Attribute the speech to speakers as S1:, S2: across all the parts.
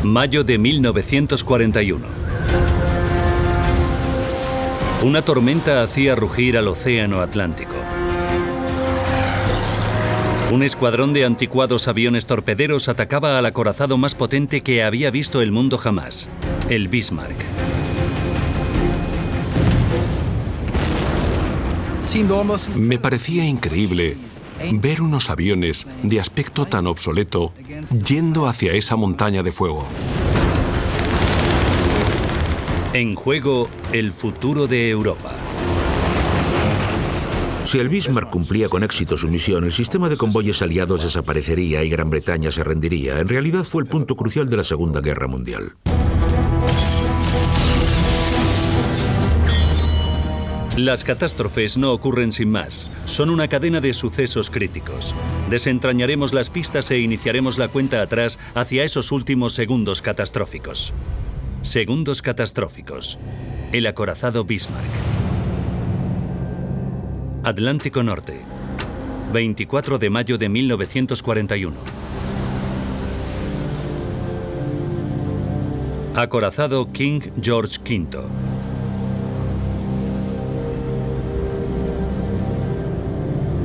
S1: Mayo de 1941. Una tormenta hacía rugir al océano Atlántico. Un escuadrón de anticuados aviones torpederos atacaba al acorazado más potente que había visto el mundo jamás, el Bismarck.
S2: Me parecía increíble ver unos aviones de aspecto tan obsoleto yendo hacia esa montaña de fuego.
S1: En juego, el futuro de Europa.
S3: Si el Bismarck cumplía con éxito su misión, el sistema de convoyes aliados desaparecería y Gran Bretaña se rendiría. En realidad fue el punto crucial de la Segunda Guerra Mundial.
S1: Las catástrofes no ocurren sin más. Son una cadena de sucesos críticos. Desentrañaremos las pistas e iniciaremos la cuenta atrás hacia esos últimos segundos catastróficos. Segundos catastróficos. El acorazado Bismarck. Atlántico Norte. 24 de mayo de 1941. Acorazado King George V.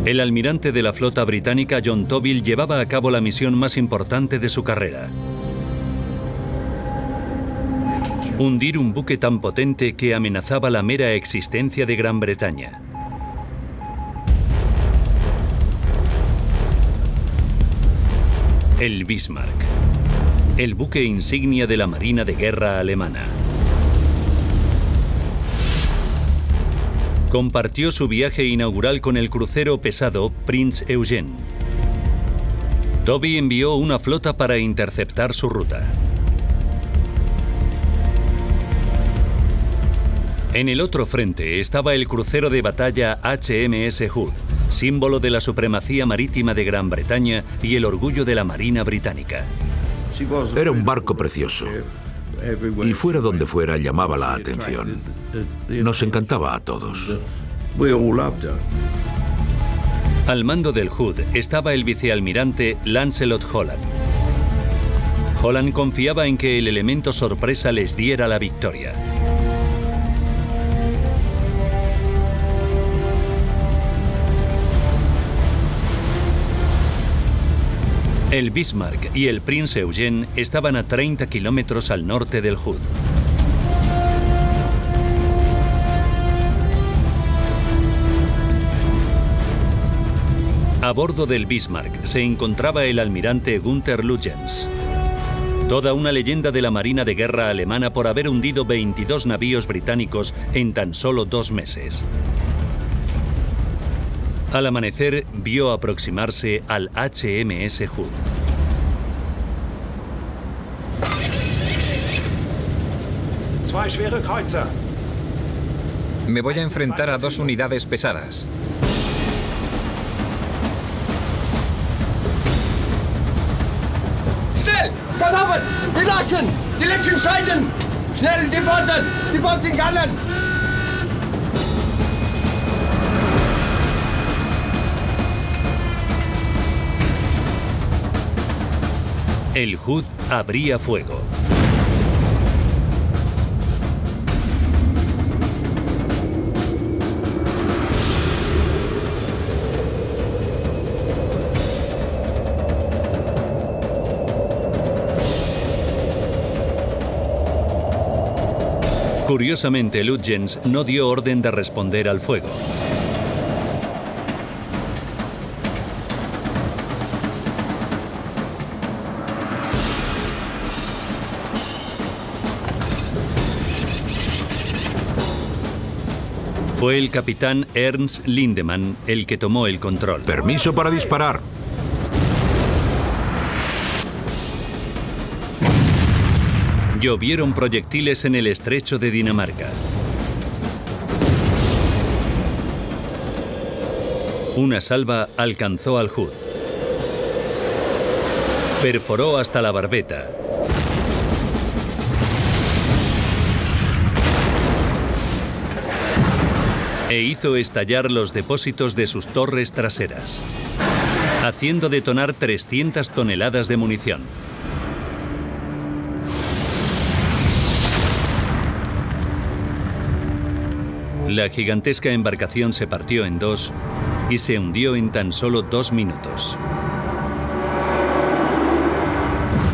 S1: El almirante de la flota británica John Tovill llevaba a cabo la misión más importante de su carrera. Hundir un buque tan potente que amenazaba la mera existencia de Gran Bretaña. El Bismarck, el buque insignia de la Marina de Guerra alemana. Compartió su viaje inaugural con el crucero pesado Prinz Eugen. Toby envió una flota para interceptar su ruta. En el otro frente estaba el crucero de batalla HMS Hood, símbolo de la supremacía marítima de Gran Bretaña y el orgullo de la Marina británica.
S3: Era un barco precioso y fuera donde fuera llamaba la atención. Nos encantaba a todos.
S1: Al mando del Hood estaba el vicealmirante Lancelot Holland. Holland confiaba en que el elemento sorpresa les diera la victoria. El Bismarck y el Prinz Eugen estaban a 30 kilómetros al norte del Hood. A bordo del Bismarck se encontraba el almirante Günther Lutyens. Toda una leyenda de la Marina de Guerra alemana por haber hundido 22 navíos británicos en tan solo 2 meses. Al amanecer, vio aproximarse al HMS Hood.
S4: Me voy a enfrentar a 2 unidades pesadas.
S5: ¡Schnell! ¡Galoppen! ¡Die Leuten! ¡Die letzten Seiten! ¡Schnell, die Boote! ¡Die Boote gannen!
S1: El Hood abría fuego. Curiosamente, Lutyens no dio orden de responder al fuego. Fue el capitán Ernst Lindemann el que tomó el control.
S3: Permiso para disparar.
S1: Llovieron proyectiles en el estrecho de Dinamarca. Una salva alcanzó al Hood. Perforó hasta la barbeta. E hizo estallar los depósitos de sus torres traseras, haciendo detonar 300 toneladas de munición. La gigantesca embarcación se partió en dos y se hundió en tan solo 2 minutos.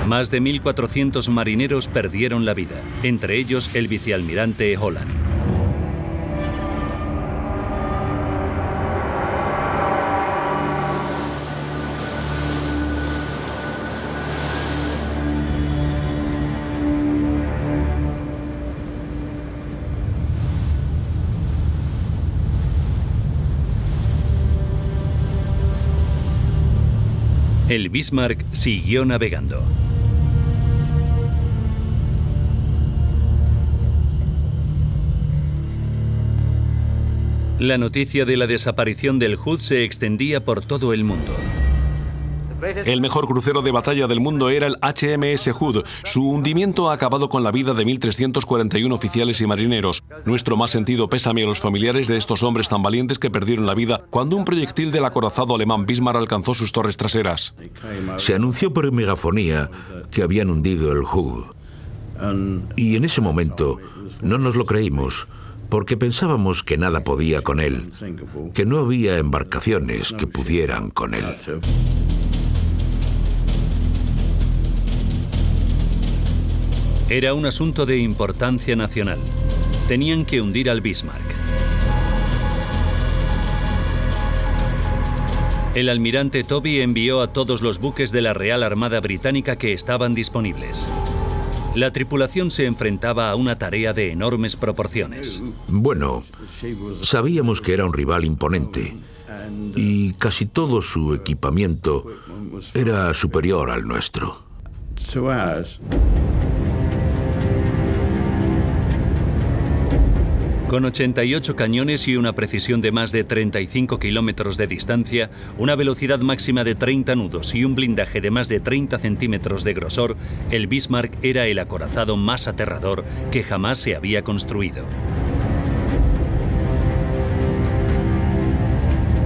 S1: Más de 1.400 marineros perdieron la vida, entre ellos el vicealmirante Holland. El Bismarck siguió navegando. La noticia de la desaparición del Hood se extendía por todo el mundo.
S2: El mejor crucero de batalla del mundo era el HMS Hood. Su hundimiento ha acabado con la vida de 1.341 oficiales y marineros. Nuestro más sentido pésame a los familiares de estos hombres tan valientes que perdieron la vida cuando un proyectil del acorazado alemán Bismarck alcanzó sus torres traseras.
S3: Se anunció por megafonía que habían hundido el Hood. Y en ese momento no nos lo creímos, porque pensábamos que nada podía con él, que no había embarcaciones que pudieran con él.
S1: Era un asunto de importancia nacional. Tenían que hundir al Bismarck. El almirante Toby envió a todos los buques de la Real Armada Británica que estaban disponibles. La tripulación se enfrentaba a una tarea de enormes proporciones.
S3: Bueno, sabíamos que era un rival imponente y casi todo su equipamiento era superior al nuestro.
S1: Con 88 cañones y una precisión de más de 35 kilómetros de distancia, una velocidad máxima de 30 nudos y un blindaje de más de 30 centímetros de grosor, el Bismarck era el acorazado más aterrador que jamás se había construido.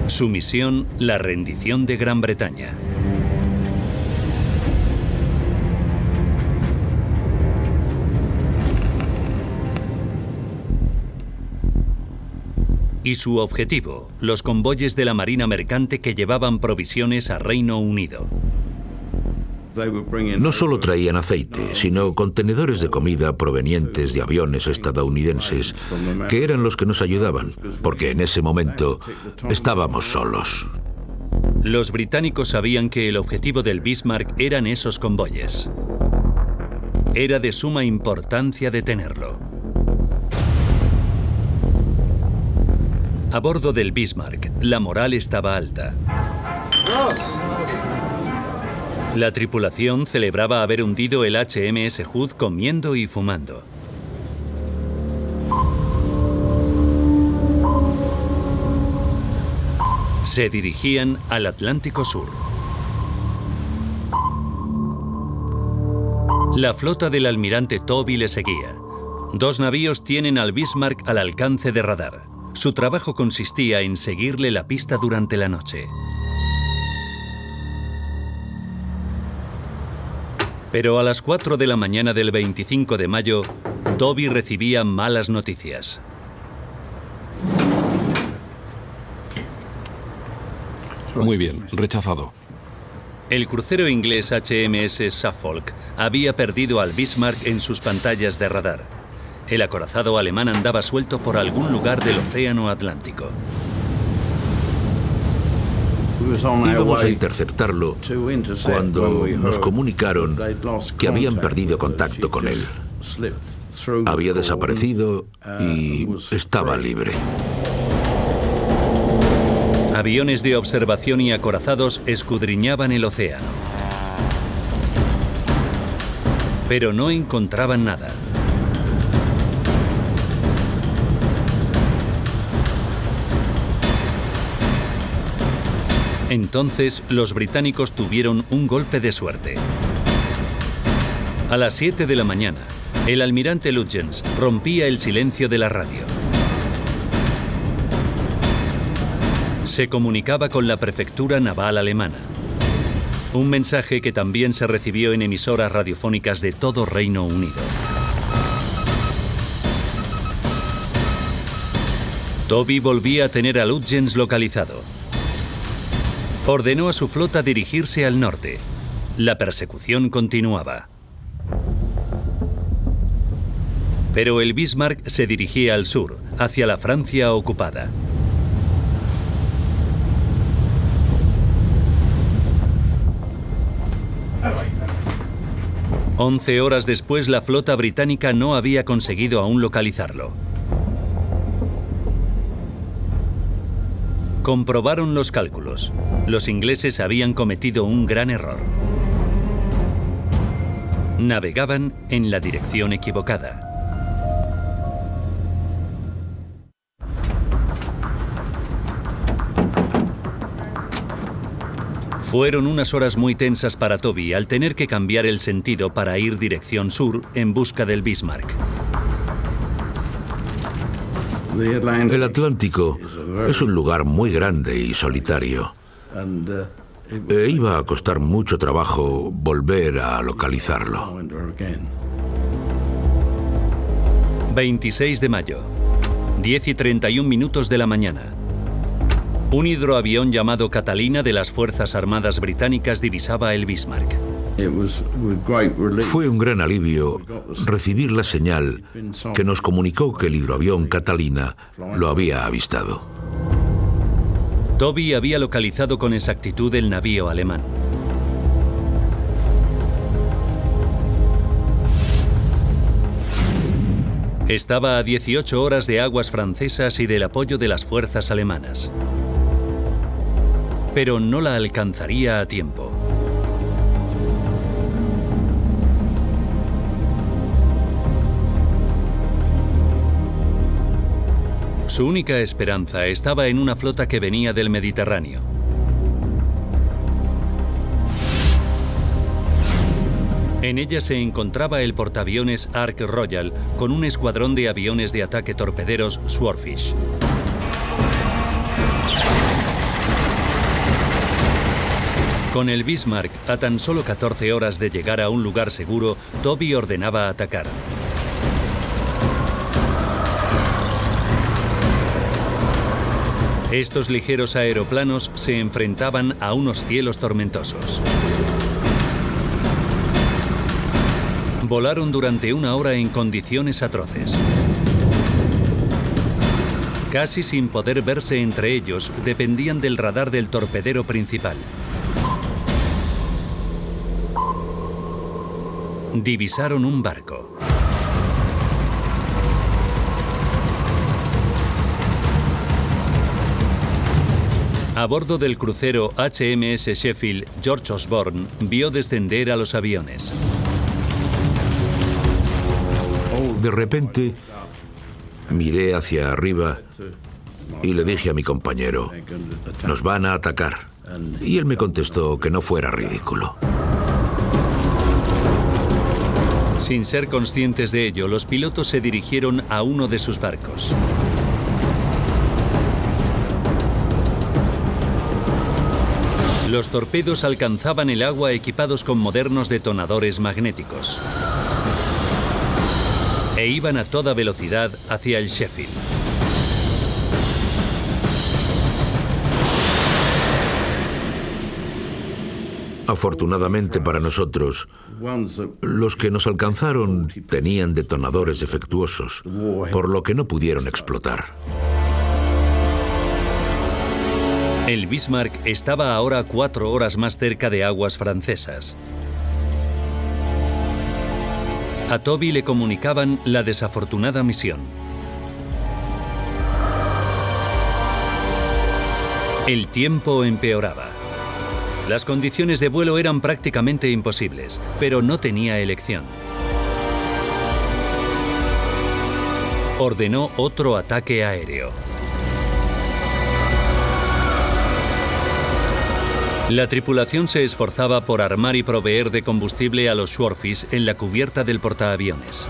S1: Su misión, la rendición de Gran Bretaña. Y su objetivo, los convoyes de la Marina Mercante que llevaban provisiones a Reino Unido.
S3: No solo traían aceite, sino contenedores de comida provenientes de aviones estadounidenses, que eran los que nos ayudaban, porque en ese momento estábamos solos.
S1: Los británicos sabían que el objetivo del Bismarck eran esos convoyes. Era de suma importancia detenerlo. A bordo del Bismarck, la moral estaba alta. La tripulación celebraba haber hundido el HMS Hood comiendo y fumando. Se dirigían al Atlántico Sur. La flota del almirante Toby le seguía. 2 navíos tienen al Bismarck al alcance de radar. Su trabajo consistía en seguirle la pista durante la noche. Pero a las 4 de la mañana del 25 de mayo, Toby recibía malas noticias.
S2: Muy bien, rechazado.
S1: El crucero inglés HMS Suffolk había perdido al Bismarck en sus pantallas de radar. El acorazado alemán andaba suelto por algún lugar del océano Atlántico.
S3: Íbamos a interceptarlo cuando nos comunicaron que habían perdido contacto con él. Había desaparecido y estaba libre.
S1: Aviones de observación y acorazados escudriñaban el océano. Pero no encontraban nada. Entonces, los británicos tuvieron un golpe de suerte. A las 7 de la mañana, el almirante Lutyens rompía el silencio de la radio. Se comunicaba con la prefectura naval alemana. Un mensaje que también se recibió en emisoras radiofónicas de todo Reino Unido. Toby volvía a tener a Lutyens localizado. Ordenó a su flota dirigirse al norte. La persecución continuaba. Pero el Bismarck se dirigía al sur, hacia la Francia ocupada. Once horas después, la flota británica no había conseguido aún localizarlo. Comprobaron los cálculos. Los ingleses habían cometido un gran error. Navegaban en la dirección equivocada. Fueron unas horas muy tensas para Toby al tener que cambiar el sentido para ir dirección sur en busca del Bismarck.
S3: El Atlántico es un lugar muy grande y solitario. E iba a costar mucho trabajo volver a localizarlo.
S1: 26 de mayo, 10:31 de la mañana. Un hidroavión llamado Catalina de las Fuerzas Armadas Británicas divisaba el Bismarck.
S3: Fue un gran alivio recibir la señal que nos comunicó que el hidroavión Catalina lo había avistado.
S1: Toby había localizado con exactitud el navío alemán. Estaba a 18 horas de aguas francesas y del apoyo de las fuerzas alemanas. Pero no la alcanzaría a tiempo. Su única esperanza estaba en una flota que venía del Mediterráneo. En ella se encontraba el portaaviones Ark Royal con un escuadrón de aviones de ataque torpederos Swordfish. Con el Bismarck a tan solo 14 horas de llegar a un lugar seguro, Toby ordenaba atacar. Estos ligeros aeroplanos se enfrentaban a unos cielos tormentosos. Volaron durante una hora en condiciones atroces. Casi sin poder verse entre ellos, dependían del radar del torpedero principal. Divisaron un barco. A bordo del crucero HMS Sheffield, George Osborne vio descender a los aviones.
S3: De repente, miré hacia arriba y le dije a mi compañero, «Nos van a atacar». Y él me contestó que no fuera ridículo.
S1: Sin ser conscientes de ello, los pilotos se dirigieron a uno de sus barcos. Los torpedos alcanzaban el agua equipados con modernos detonadores magnéticos. E iban a toda velocidad hacia el Sheffield.
S3: Afortunadamente para nosotros, los que nos alcanzaron tenían detonadores defectuosos, por lo que no pudieron explotar.
S1: El Bismarck estaba ahora 4 horas más cerca de aguas francesas. A Toby le comunicaban la desafortunada misión. El tiempo empeoraba. Las condiciones de vuelo eran prácticamente imposibles, pero no tenía elección. Ordenó otro ataque aéreo. La tripulación se esforzaba por armar y proveer de combustible a los Swordfish en la cubierta del portaaviones.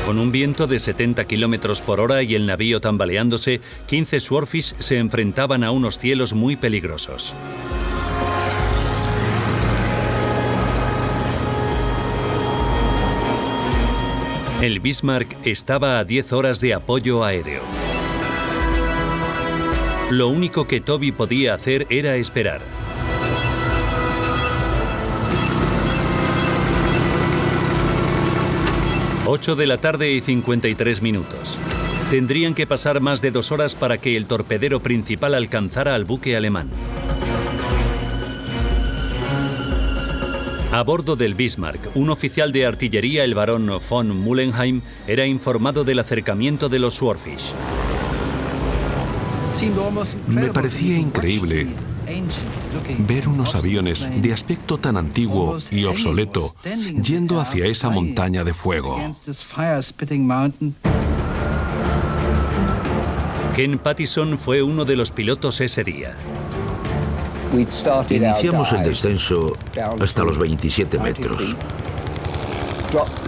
S1: Con un viento de 70 km por hora y el navío tambaleándose, 15 Swordfish se enfrentaban a unos cielos muy peligrosos. El Bismarck estaba a 10 horas de apoyo aéreo. Lo único que Toby podía hacer era esperar. Ocho de la tarde y 53 minutos. Tendrían que pasar más de 2 horas para que el torpedero principal alcanzara al buque alemán. A bordo del Bismarck, un oficial de artillería, el barón von Mullenheim, era informado del acercamiento de los Swordfish.
S2: Me parecía increíble ver unos aviones de aspecto tan antiguo y obsoleto yendo hacia esa montaña de fuego.
S1: Ken Pattison fue uno de los pilotos ese día.
S3: Iniciamos el descenso hasta los 27 metros.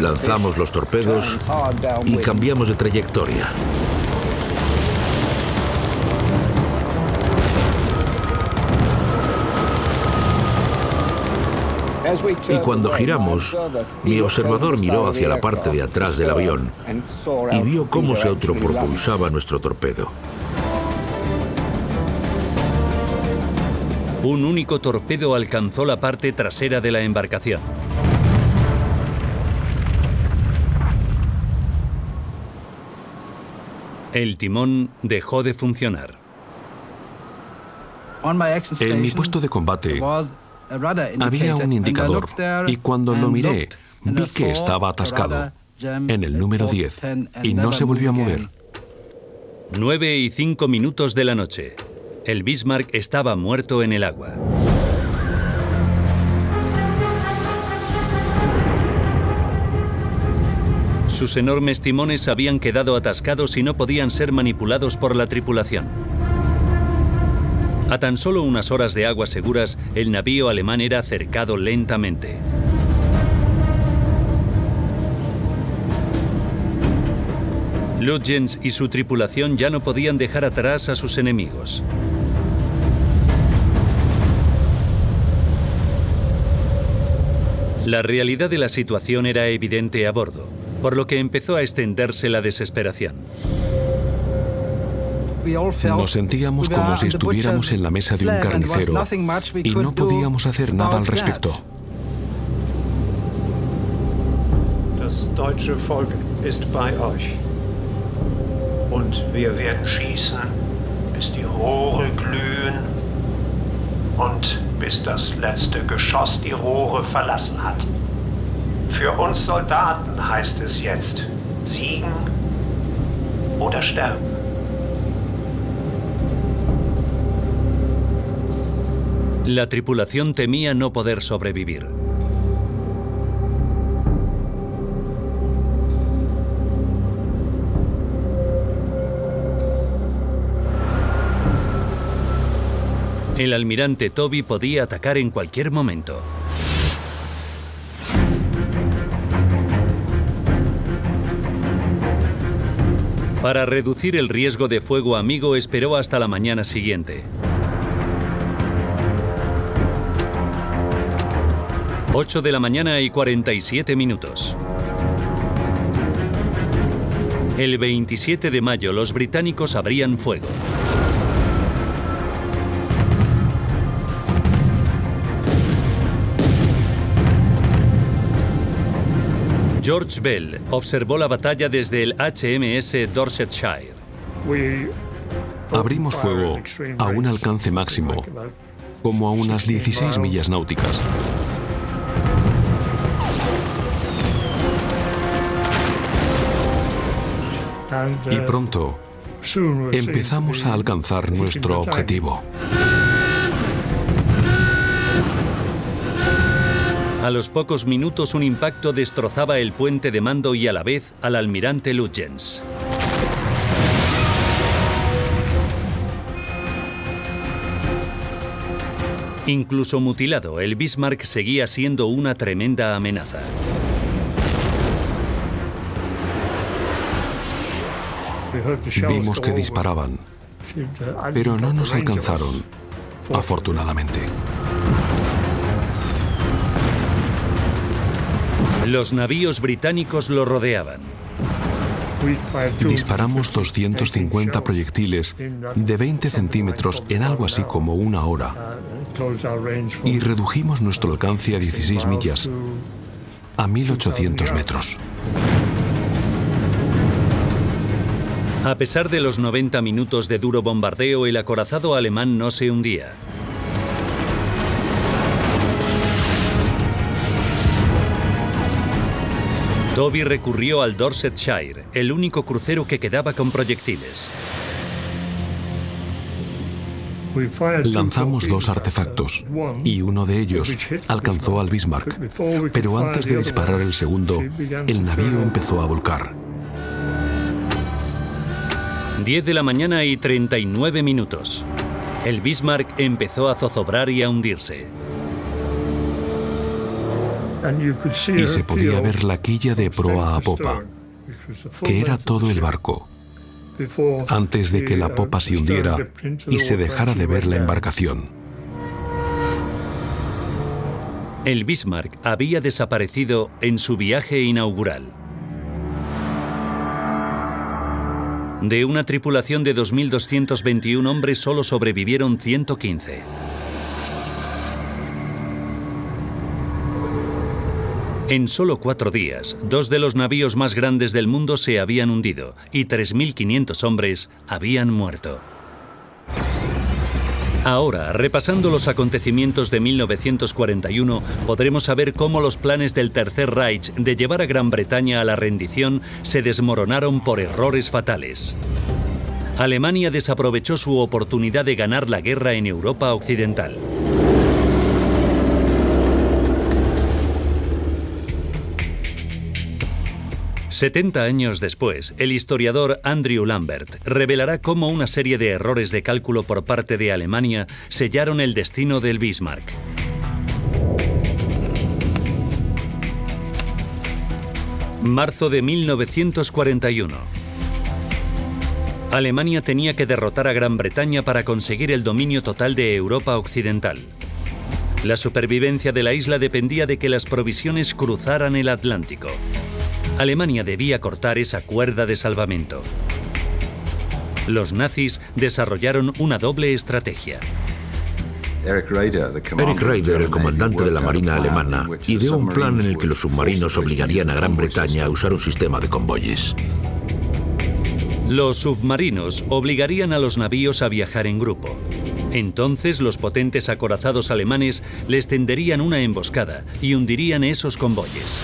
S3: Lanzamos los torpedos y cambiamos de trayectoria. Y cuando giramos, mi observador miró hacia la parte de atrás del avión y vio cómo se autopropulsaba nuestro torpedo.
S1: Un único torpedo alcanzó la parte trasera de la embarcación. El timón dejó de funcionar.
S2: En mi puesto de combate había un indicador y cuando lo miré vi que estaba atascado en el número 10 y no se volvió a mover.
S1: 9 y 5 minutos de la noche. El Bismarck estaba muerto en el agua. Sus enormes timones habían quedado atascados y no podían ser manipulados por la tripulación. A tan solo unas horas de aguas seguras, el navío alemán era cercado lentamente. Lutyens y su tripulación ya no podían dejar atrás a sus enemigos. La realidad de la situación era evidente a bordo, por lo que empezó a extenderse la desesperación.
S2: Nos sentíamos como si estuviéramos en la mesa de un carnicero y no podíamos hacer nada al respecto.
S6: Das deutsche Volk ist bei euch. Und wir werden schießen, bis die Rohre glühen und bis das letzte Geschoss die Rohre verlassen hat. Für uns Soldaten heißt es jetzt, siegen oder sterben.
S1: La tripulación temía no poder sobrevivir. El almirante Toby podía atacar en cualquier momento. Para reducir el riesgo de fuego amigo, esperó hasta la mañana siguiente. 8 de la mañana y 47 minutos. El 27 de mayo los británicos abrían fuego. George Bell observó la batalla desde el HMS Dorsetshire.
S2: Abrimos fuego a un alcance máximo, como a unas 16 millas náuticas. Y pronto empezamos a alcanzar nuestro objetivo.
S1: A los pocos minutos un impacto destrozaba el puente de mando y a la vez al almirante Lutyens. Incluso mutilado, el Bismarck seguía siendo una tremenda amenaza.
S2: Vimos que disparaban, pero no nos alcanzaron, afortunadamente.
S1: Los navíos británicos lo rodeaban.
S2: Disparamos 250 proyectiles de 20 centímetros en algo así como una hora y redujimos nuestro alcance a 16 millas, a 1.800 metros.
S1: A pesar de los 90 minutos de duro bombardeo, el acorazado alemán no se hundía. Toby recurrió al Dorsetshire, el único crucero que quedaba con proyectiles.
S2: Lanzamos 2 artefactos y uno de ellos alcanzó al Bismarck, pero antes de disparar el segundo, el navío empezó a volcar.
S1: 10 de la mañana y 39 minutos. El Bismarck empezó a zozobrar y a hundirse.
S2: Y se podía ver la quilla de proa a popa, que era todo el barco, antes de que la popa se hundiera y se dejara de ver la embarcación.
S1: El Bismarck había desaparecido en su viaje inaugural. De una tripulación de 2.221 hombres solo sobrevivieron 115. En solo 4 días, 2 de los navíos más grandes del mundo se habían hundido y 3.500 hombres habían muerto. Ahora, repasando los acontecimientos de 1941, podremos saber cómo los planes del Tercer Reich de llevar a Gran Bretaña a la rendición se desmoronaron por errores fatales. Alemania desaprovechó su oportunidad de ganar la guerra en Europa Occidental. «70 años después, el historiador Andrew Lambert revelará cómo una serie de errores de cálculo por parte de Alemania sellaron el destino del Bismarck. Marzo de 1941. Alemania tenía que derrotar a Gran Bretaña para conseguir el dominio total de Europa Occidental. La supervivencia de la isla dependía de que las provisiones cruzaran el Atlántico. Alemania debía cortar esa cuerda de salvamento. Los nazis desarrollaron una doble estrategia.
S3: Eric Raeder, el comandante de la Marina alemana, ideó un plan en el que los submarinos obligarían a Gran Bretaña a usar un sistema de convoyes.
S1: Los submarinos obligarían a los navíos a viajar en grupo. Entonces los potentes acorazados alemanes les tenderían una emboscada y hundirían esos convoyes.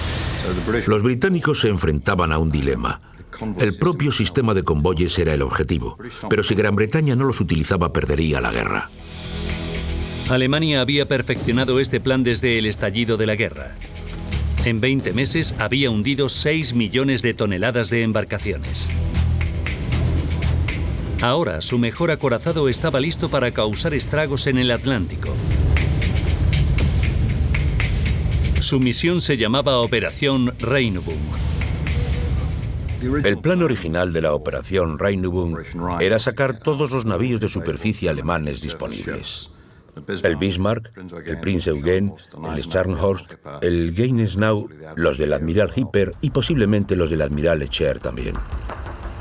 S3: Los británicos se enfrentaban a un dilema. El propio sistema de convoyes era el objetivo, pero si Gran Bretaña no los utilizaba, perdería la guerra.
S1: Alemania había perfeccionado este plan desde el estallido de la guerra. En 20 meses había hundido 6 millones de toneladas de embarcaciones. Ahora su mejor acorazado estaba listo para causar estragos en el Atlántico. Su misión se llamaba Operación Rheinübung.
S3: El plan original de la Operación Rheinübung era sacar todos los navíos de superficie alemanes disponibles. El Bismarck, el Prinz Eugen, el Scharnhorst, el Gneisenau, los del Admiral Hipper y posiblemente los del Admiral Echer también.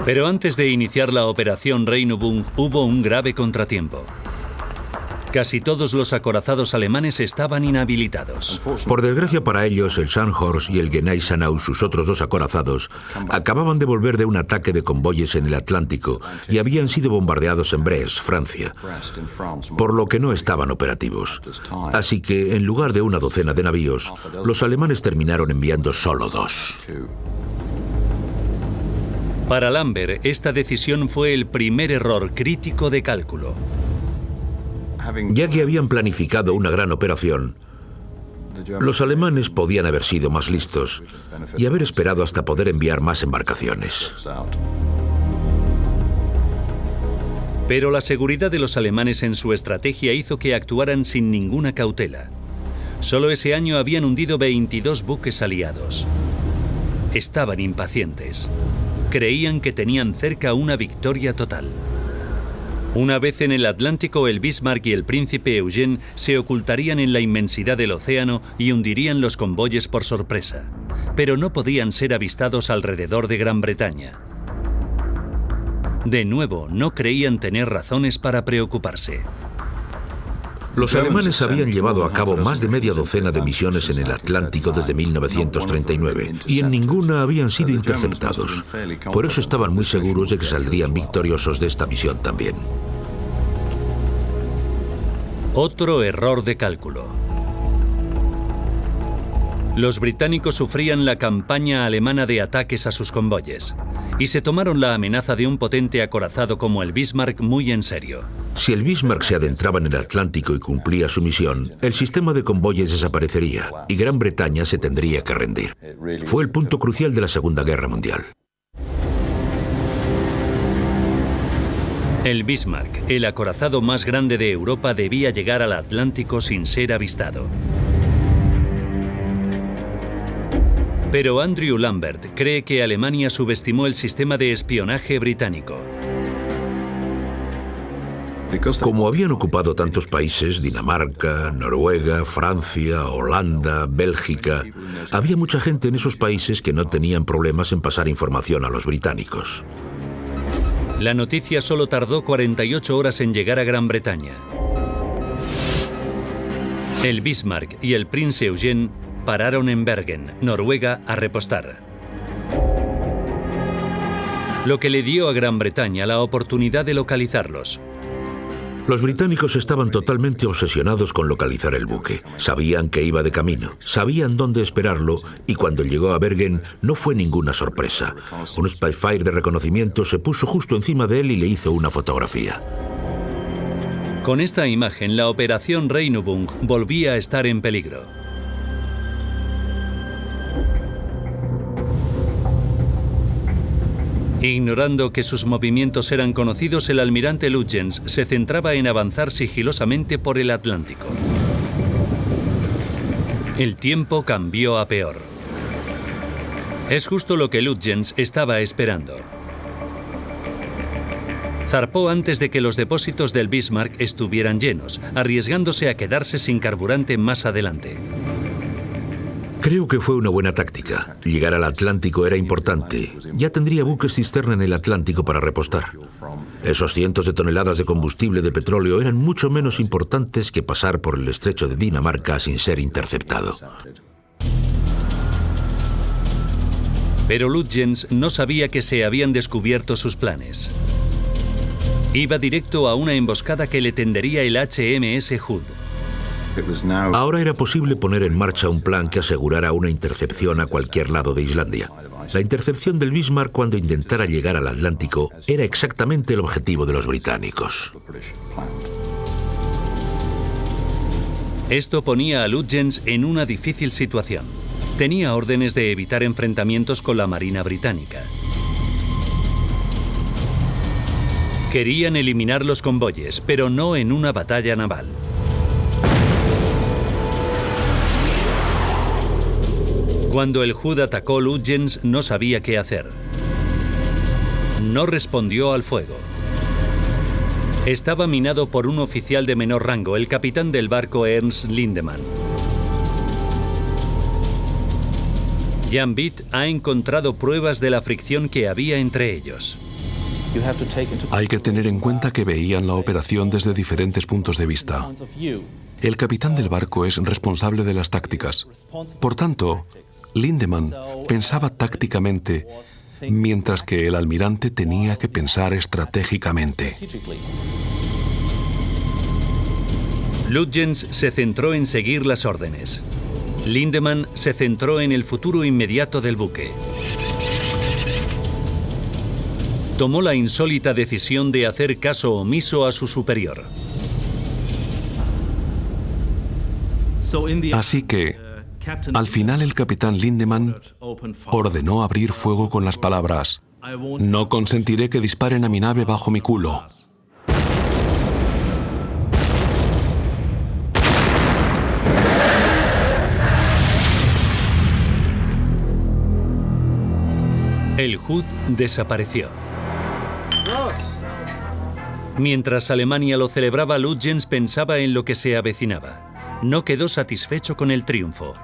S1: Pero antes de iniciar la Operación Rheinübung hubo un grave contratiempo. Casi todos los acorazados alemanes estaban inhabilitados.
S3: Por desgracia para ellos, el Scharnhorst y el Gneisenau, sus otros 2 acorazados, acababan de volver de un ataque de convoyes en el Atlántico y habían sido bombardeados en Brest, Francia, por lo que no estaban operativos. Así que, en lugar de una docena de navíos, los alemanes terminaron enviando solo 2.
S1: Para Lambert, esta decisión fue el primer error crítico de cálculo.
S3: Ya que habían planificado una gran operación, los alemanes podían haber sido más listos y haber esperado hasta poder enviar más embarcaciones.
S1: Pero la seguridad de los alemanes en su estrategia hizo que actuaran sin ninguna cautela. Solo ese año habían hundido 22 buques aliados. Estaban impacientes. Creían que tenían cerca una victoria total. Una vez en el Atlántico, el Bismarck y el Príncipe Eugen se ocultarían en la inmensidad del océano y hundirían los convoyes por sorpresa. Pero no podían ser avistados alrededor de Gran Bretaña. De nuevo, no creían tener razones para preocuparse.
S3: Los alemanes habían llevado a cabo más de media docena de misiones en el Atlántico desde 1939 y en ninguna habían sido interceptados. Por eso estaban muy seguros de que saldrían victoriosos de esta misión también.
S1: Otro error de cálculo. Los británicos sufrían la campaña alemana de ataques a sus convoyes y se tomaron la amenaza de un potente acorazado como el Bismarck muy en serio.
S3: Si el Bismarck se adentraba en el Atlántico y cumplía su misión, el sistema de convoyes desaparecería y Gran Bretaña se tendría que rendir. Fue el punto crucial de la Segunda Guerra Mundial.
S1: El Bismarck, el acorazado más grande de Europa, debía llegar al Atlántico sin ser avistado. Pero Andrew Lambert cree que Alemania subestimó el sistema de espionaje británico.
S3: Como habían ocupado tantos países, Dinamarca, Noruega, Francia, Holanda, Bélgica, había mucha gente en esos países que no tenían problemas en pasar información a los británicos.
S1: La noticia solo tardó 48 horas en llegar a Gran Bretaña. El Bismarck y el Prince Eugene pararon en Bergen, Noruega, a repostar. Lo que le dio a Gran Bretaña la oportunidad de localizarlos.
S3: Los británicos estaban totalmente obsesionados con localizar el buque. Sabían que iba de camino, sabían dónde esperarlo y cuando llegó a Bergen no fue ninguna sorpresa. Un Spitfire de reconocimiento se puso justo encima de él y le hizo una fotografía.
S1: Con esta imagen, la operación Reinübung volvía a estar en peligro. Ignorando que sus movimientos eran conocidos, el almirante Lutyens se centraba en avanzar sigilosamente por el Atlántico. El tiempo cambió a peor. Es justo lo que Lutyens estaba esperando. Zarpó antes de que los depósitos del Bismarck estuvieran llenos, arriesgándose a quedarse sin carburante más adelante.
S3: Creo que fue una buena táctica. Llegar al Atlántico era importante. Ya tendría buques cisterna en el Atlántico para repostar. Esos cientos de toneladas de combustible de petróleo eran mucho menos importantes que pasar por el estrecho de Dinamarca sin ser interceptado.
S1: Pero Lutyens no sabía que se habían descubierto sus planes. Iba directo a una emboscada que le tendería el HMS Hood.
S3: Ahora era posible poner en marcha un plan que asegurara una intercepción a cualquier lado de Islandia. La intercepción del Bismarck cuando intentara llegar al Atlántico era exactamente el objetivo de los británicos.
S1: Esto ponía a Lutyens en una difícil situación. Tenía órdenes de evitar enfrentamientos con la Marina británica. Querían eliminar los convoyes, pero no en una batalla naval. Cuando el Hood atacó, Lutyens no sabía qué hacer. No respondió al fuego. Estaba minado por un oficial de menor rango, el capitán del barco Ernst Lindemann. Jan Vitt ha encontrado pruebas de la fricción que había entre ellos.
S2: Hay que tener en cuenta que veían la operación desde diferentes puntos de vista. El capitán del barco es responsable de las tácticas. Por tanto, Lindemann pensaba tácticamente, mientras que el almirante tenía que pensar estratégicamente.
S1: Lutyens se centró en seguir las órdenes. Lindemann se centró en el futuro inmediato del buque. Tomó la insólita decisión de hacer caso omiso a su superior.
S2: Así que, al final el capitán Lindemann ordenó abrir fuego con las palabras: "No consentiré que disparen a mi nave bajo mi culo".
S1: El Hood desapareció. Mientras Alemania lo celebraba, Lutyens pensaba en lo que se avecinaba. No quedó satisfecho con el triunfo.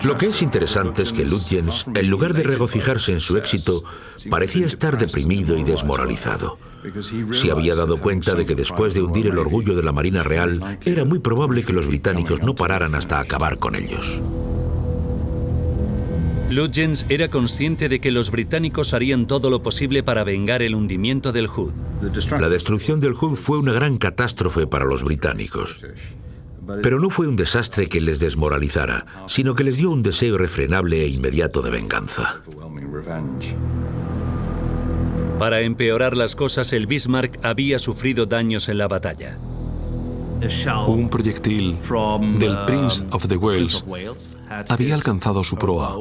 S3: Lo que es interesante es que Lutyens, en lugar de regocijarse en su éxito, parecía estar deprimido y desmoralizado. Se había dado cuenta de que después de hundir el orgullo de la Marina Real, era muy probable que los británicos no pararan hasta acabar con ellos.
S1: Lutyens era consciente de que los británicos harían todo lo posible para vengar el hundimiento del Hood.
S3: La destrucción del Hood fue una gran catástrofe para los británicos. Pero no fue un desastre que les desmoralizara, sino que les dio un deseo irrefrenable e inmediato de venganza.
S1: Para empeorar las cosas, el Bismarck había sufrido daños en la batalla.
S2: Un proyectil del Prince of the Wales había alcanzado su proa,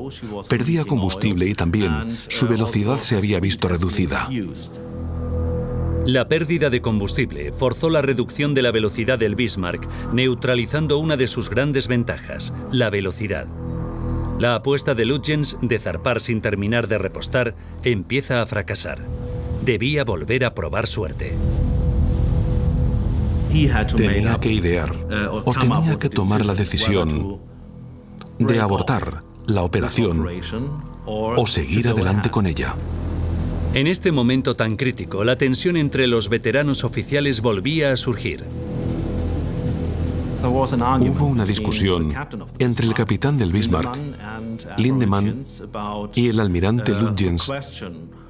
S2: perdía combustible y también su velocidad se había visto reducida.
S1: La pérdida de combustible forzó la reducción de la velocidad del Bismarck, neutralizando una de sus grandes ventajas, la velocidad. La apuesta de Lutyens de zarpar sin terminar de repostar empieza a fracasar. Debía volver a probar suerte.
S2: Tenía que idear o tenía que tomar la decisión de abortar la operación o seguir adelante con ella.
S1: En este momento tan crítico, la tensión entre los veteranos oficiales volvía a surgir.
S2: Hubo una discusión entre el capitán del Bismarck, Lindemann, y el almirante Lutyens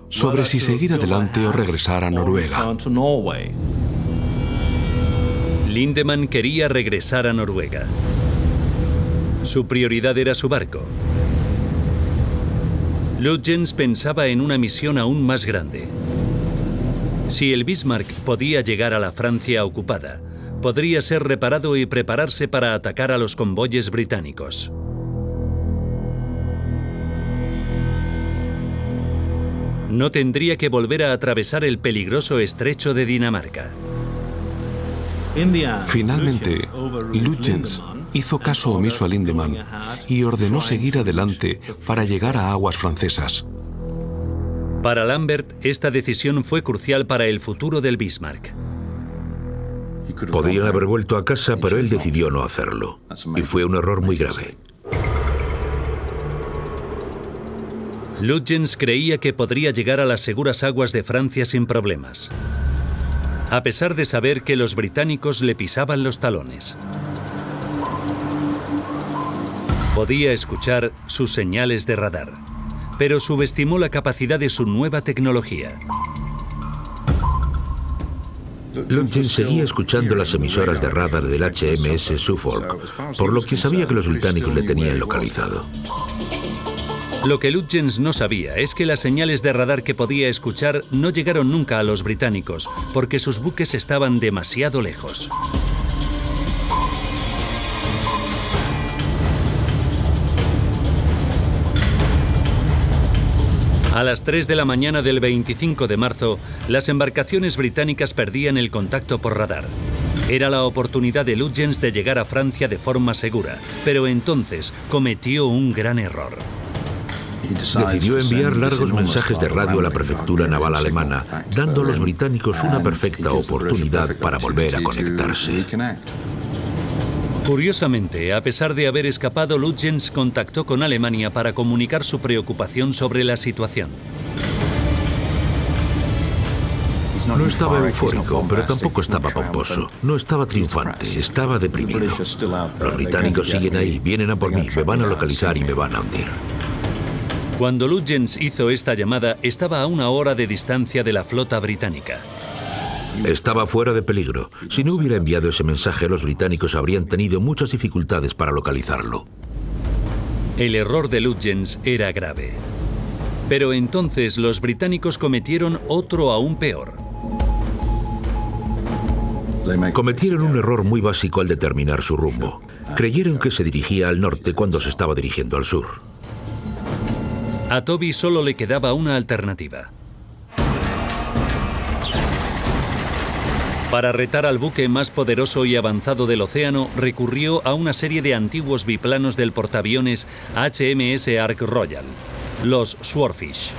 S2: sobre si seguir adelante o regresar a Noruega.
S1: Lindemann quería regresar a Noruega. Su prioridad era su barco. Lutyens pensaba en una misión aún más grande. Si el Bismarck podía llegar a la Francia ocupada, podría ser reparado y prepararse para atacar a los convoyes británicos. No tendría que volver a atravesar el peligroso estrecho de Dinamarca.
S2: Finalmente, Lutyens hizo caso omiso a Lindemann y ordenó seguir adelante para llegar a aguas francesas.
S1: Para Lambert, esta decisión fue crucial para el futuro del Bismarck.
S3: Podían haber vuelto a casa, pero él decidió no hacerlo. Y fue un error muy grave.
S1: Lutyens creía que podría llegar a las seguras aguas de Francia sin problemas, a pesar de saber que los británicos le pisaban los talones. Podía escuchar sus señales de radar, pero subestimó la capacidad de su nueva tecnología.
S3: Lutyens seguía escuchando las emisoras de radar del HMS Suffolk, por lo que sabía que los británicos le tenían localizado.
S1: Lo que Lutyens no sabía es que las señales de radar que podía escuchar no llegaron nunca a los británicos, porque sus buques estaban demasiado lejos. A las 3 de la mañana del 25 de marzo, las embarcaciones británicas perdían el contacto por radar. Era la oportunidad de Lutyens de llegar a Francia de forma segura, pero entonces cometió un gran error.
S3: Decidió enviar largos mensajes de radio a la prefectura naval alemana, dando a los británicos una perfecta oportunidad para volver a conectarse.
S1: Curiosamente, a pesar de haber escapado, Lutyens contactó con Alemania para comunicar su preocupación sobre la situación.
S3: No estaba eufórico, pero tampoco estaba pomposo. No estaba triunfante, estaba deprimido. Los británicos siguen ahí, vienen a por mí, me van a localizar y me van a hundir.
S1: Cuando Lutyens hizo esta llamada, estaba a 1 hora de distancia de la flota británica.
S3: Estaba fuera de peligro. Si no hubiera enviado ese mensaje, los británicos habrían tenido muchas dificultades para localizarlo.
S1: El error de Lutyens era grave. Pero entonces los británicos cometieron otro aún peor.
S3: Cometieron un error muy básico al determinar su rumbo. Creyeron que se dirigía al norte cuando se estaba dirigiendo al sur.
S1: A Toby solo le quedaba una alternativa. Para retar al buque más poderoso y avanzado del océano, recurrió a una serie de antiguos biplanos del portaaviones HMS Ark Royal, los Swordfish.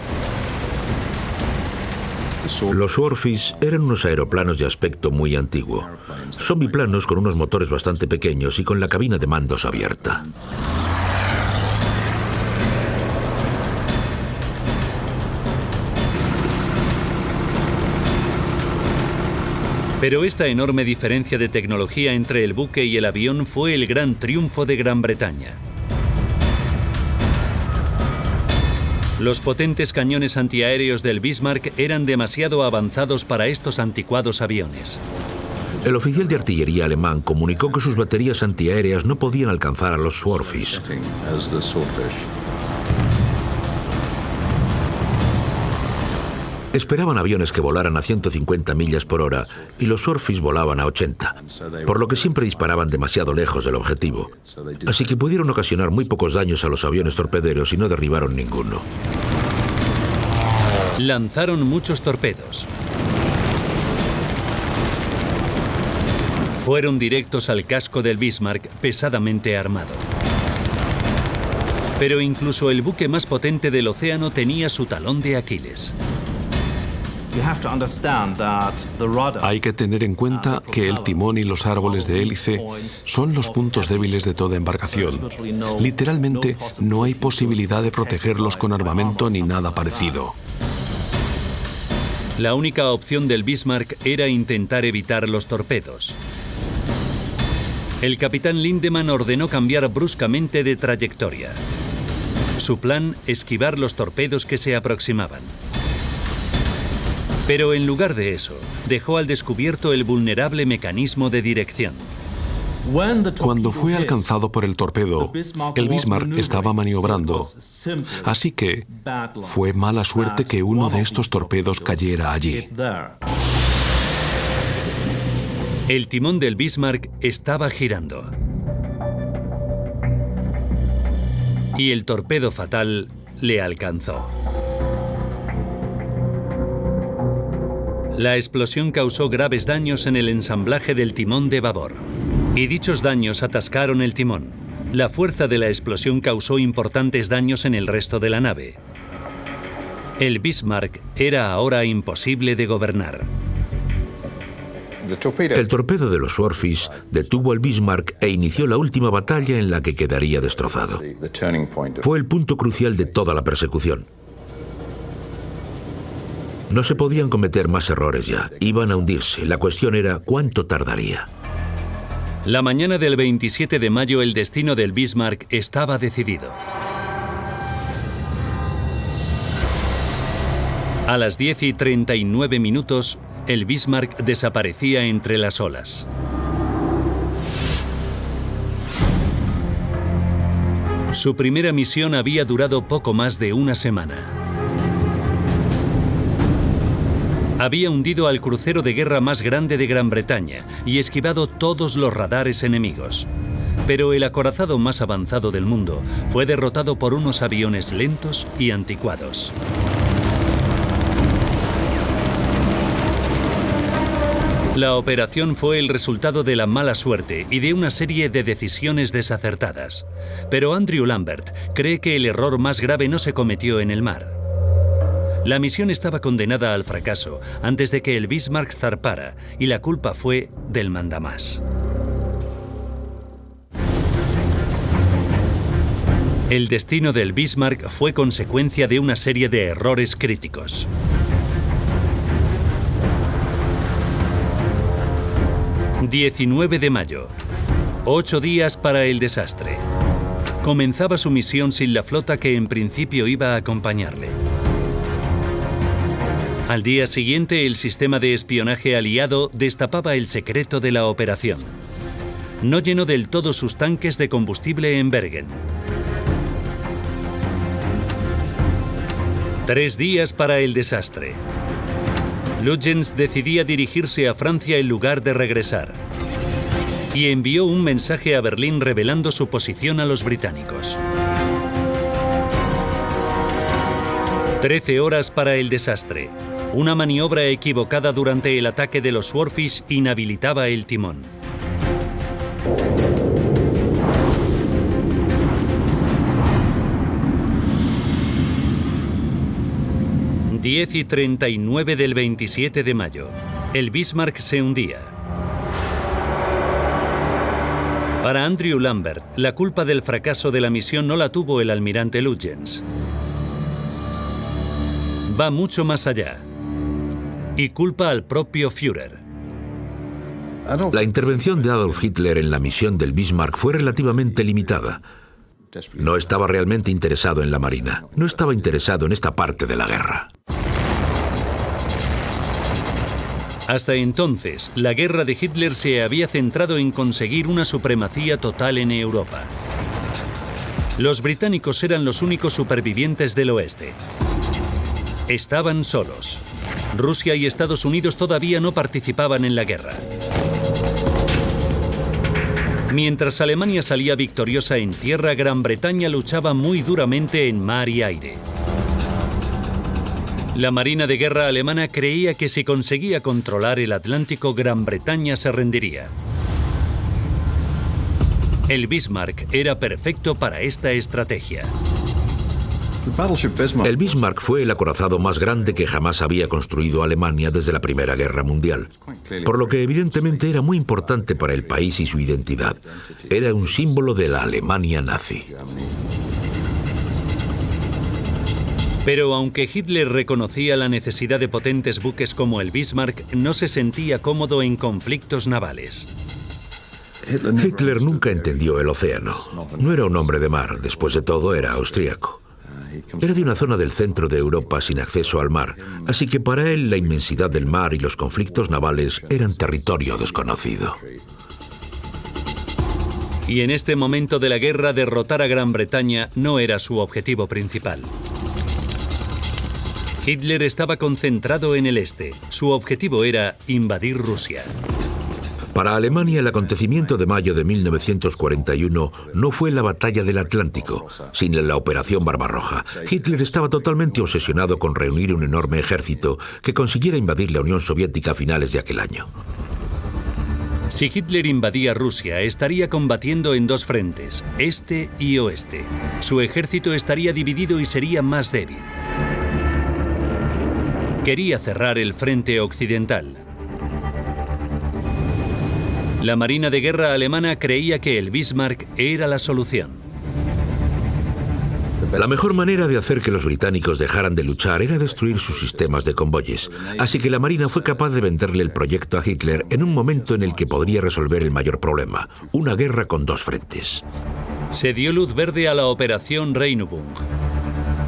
S3: Los Swordfish eran unos aeroplanos de aspecto muy antiguo. Son biplanos con unos motores bastante pequeños y con la cabina de mandos abierta.
S1: Pero esta enorme diferencia de tecnología entre el buque y el avión fue el gran triunfo de Gran Bretaña. Los potentes cañones antiaéreos del Bismarck eran demasiado avanzados para estos anticuados aviones.
S3: El oficial de artillería alemán comunicó que sus baterías antiaéreas no podían alcanzar a los Swordfish. Esperaban aviones que volaran a 150 millas por hora y los Swordfish volaban a 80, por lo que siempre disparaban demasiado lejos del objetivo. Así que pudieron ocasionar muy pocos daños a los aviones torpederos y no derribaron ninguno.
S1: Lanzaron muchos torpedos. Fueron directos al casco del Bismarck, pesadamente armado. Pero incluso el buque más potente del océano tenía su talón de Aquiles.
S2: Hay que tener en cuenta que el timón y los árboles de hélice son los puntos débiles de toda embarcación. Literalmente, no hay posibilidad de protegerlos con armamento ni nada parecido.
S1: La única opción del Bismarck era intentar evitar los torpedos. El capitán Lindemann ordenó cambiar bruscamente de trayectoria. Su plan, esquivar los torpedos que se aproximaban. Pero en lugar de eso, dejó al descubierto el vulnerable mecanismo de dirección.
S2: Cuando fue alcanzado por el torpedo, el Bismarck estaba maniobrando, así que fue mala suerte que uno de estos torpedos cayera allí.
S1: El timón del Bismarck estaba girando. Y el torpedo fatal le alcanzó. La explosión causó graves daños en el ensamblaje del timón de babor. Y dichos daños atascaron el timón. La fuerza de la explosión causó importantes daños en el resto de la nave. El Bismarck era ahora imposible de gobernar.
S3: El torpedo de los Swordfish detuvo al Bismarck e inició la última batalla en la que quedaría destrozado. Fue el punto crucial de toda la persecución. No se podían cometer más errores ya. Iban a hundirse. La cuestión era ¿cuánto tardaría?
S1: La mañana del 27 de mayo el destino del Bismarck estaba decidido. A las 10:39, el Bismarck desaparecía entre las olas. Su primera misión había durado poco más de una semana. Había hundido al crucero de guerra más grande de Gran Bretaña y esquivado todos los radares enemigos. Pero el acorazado más avanzado del mundo fue derrotado por unos aviones lentos y anticuados. La operación fue el resultado de la mala suerte y de una serie de decisiones desacertadas. Pero Andrew Lambert cree que el error más grave no se cometió en el mar. La misión estaba condenada al fracaso antes de que el Bismarck zarpara y la culpa fue del mandamás. El destino del Bismarck fue consecuencia de una serie de errores críticos. ...19 de mayo... 8 días para el desastre. Comenzaba su misión sin la flota que en principio iba a acompañarle. Al día siguiente, el sistema de espionaje aliado destapaba el secreto de la operación. No llenó del todo sus tanques de combustible en Bergen. 3 días para el desastre. Lutyens decidía dirigirse a Francia en lugar de regresar. Y envió un mensaje a Berlín revelando su posición a los británicos. 13 horas para el desastre. Una maniobra equivocada durante el ataque de los Swordfish inhabilitaba el timón. ...10 y 39 del 27 de mayo... el Bismarck se hundía. Para Andrew Lambert, la culpa del fracaso de la misión no la tuvo el almirante Lutyens. Va mucho más allá. Y culpa al propio Führer.
S3: La intervención de Adolf Hitler en la misión del Bismarck fue relativamente limitada. No estaba realmente interesado en la Marina. No estaba interesado en esta parte de la guerra.
S1: Hasta entonces, la guerra de Hitler se había centrado en conseguir una supremacía total en Europa. Los británicos eran los únicos supervivientes del oeste. Estaban solos. Rusia y Estados Unidos todavía no participaban en la guerra. Mientras Alemania salía victoriosa en tierra, Gran Bretaña luchaba muy duramente en mar y aire. La Marina de Guerra alemana creía que si conseguía controlar el Atlántico, Gran Bretaña se rendiría. El Bismarck era perfecto para esta estrategia.
S3: El Bismarck fue el acorazado más grande que jamás había construido Alemania desde la Primera Guerra Mundial, por lo que evidentemente era muy importante para el país y su identidad. Era un símbolo de la Alemania nazi.
S1: Pero aunque Hitler reconocía la necesidad de potentes buques como el Bismarck, no se sentía cómodo en conflictos navales.
S3: Hitler nunca entendió el océano. No era un hombre de mar, después de todo era austríaco. Era de una zona del centro de Europa sin acceso al mar, así que para él la inmensidad del mar y los conflictos navales eran territorio desconocido.
S1: Y en este momento de la guerra, derrotar a Gran Bretaña no era su objetivo principal. Hitler estaba concentrado en el este. Su objetivo era invadir Rusia.
S3: Para Alemania, el acontecimiento de mayo de 1941 no fue la batalla del Atlántico, sino la Operación Barbarroja. Hitler estaba totalmente obsesionado con reunir un enorme ejército que consiguiera invadir la Unión Soviética a finales de aquel año.
S1: Si Hitler invadía Rusia, estaría combatiendo en dos frentes, este y oeste. Su ejército estaría dividido y sería más débil. Quería cerrar el frente occidental. La Marina de Guerra alemana creía que el Bismarck era la solución.
S3: La mejor manera de hacer que los británicos dejaran de luchar era destruir sus sistemas de convoyes. Así que la Marina fue capaz de venderle el proyecto a Hitler en un momento en el que podría resolver el mayor problema, una guerra con dos frentes.
S1: Se dio luz verde a la Operación Regenbogen.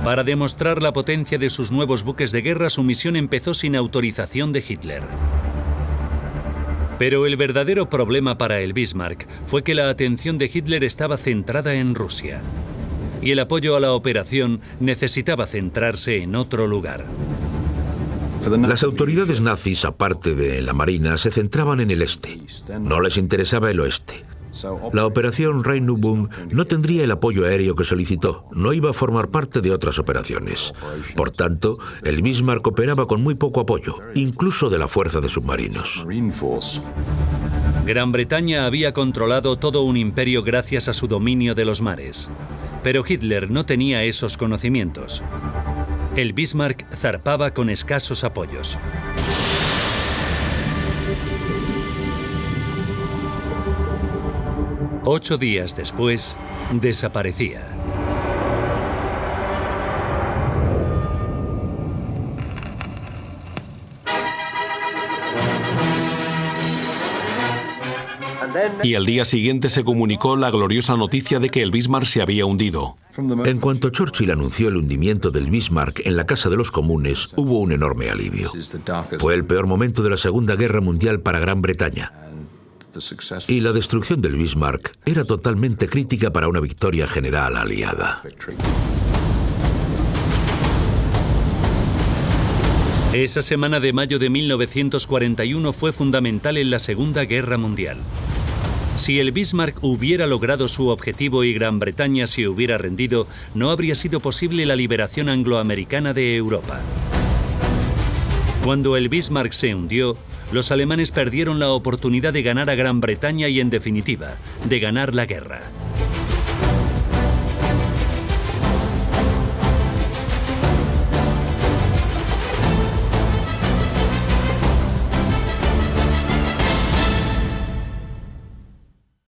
S1: Para demostrar la potencia de sus nuevos buques de guerra, su misión empezó sin autorización de Hitler. Pero el verdadero problema para el Bismarck fue que la atención de Hitler estaba centrada en Rusia. Y el apoyo a la operación necesitaba centrarse en otro lugar.
S3: Las autoridades nazis, aparte de la Marina, se centraban en el este. No les interesaba el oeste. La operación Regenbogen no tendría el apoyo aéreo que solicitó, no iba a formar parte de otras operaciones. Por tanto, el Bismarck operaba con muy poco apoyo, incluso de la fuerza de submarinos.
S1: Gran Bretaña había controlado todo un imperio gracias a su dominio de los mares. Pero Hitler no tenía esos conocimientos. El Bismarck zarpaba con escasos apoyos. Ocho días después, desaparecía.
S2: Y al día siguiente se comunicó la gloriosa noticia de que el Bismarck se había hundido.
S3: En cuanto Churchill anunció el hundimiento del Bismarck en la Casa de los Comunes, hubo un enorme alivio. Fue el peor momento de la Segunda Guerra Mundial para Gran Bretaña. Y la destrucción del Bismarck era totalmente crítica para una victoria general aliada.
S1: Esa semana de mayo de 1941 fue fundamental en la Segunda Guerra Mundial. Si el Bismarck hubiera logrado su objetivo y Gran Bretaña se hubiera rendido, no habría sido posible la liberación angloamericana de Europa. Cuando el Bismarck se hundió, los alemanes perdieron la oportunidad de ganar a Gran Bretaña y, en definitiva, de ganar la guerra.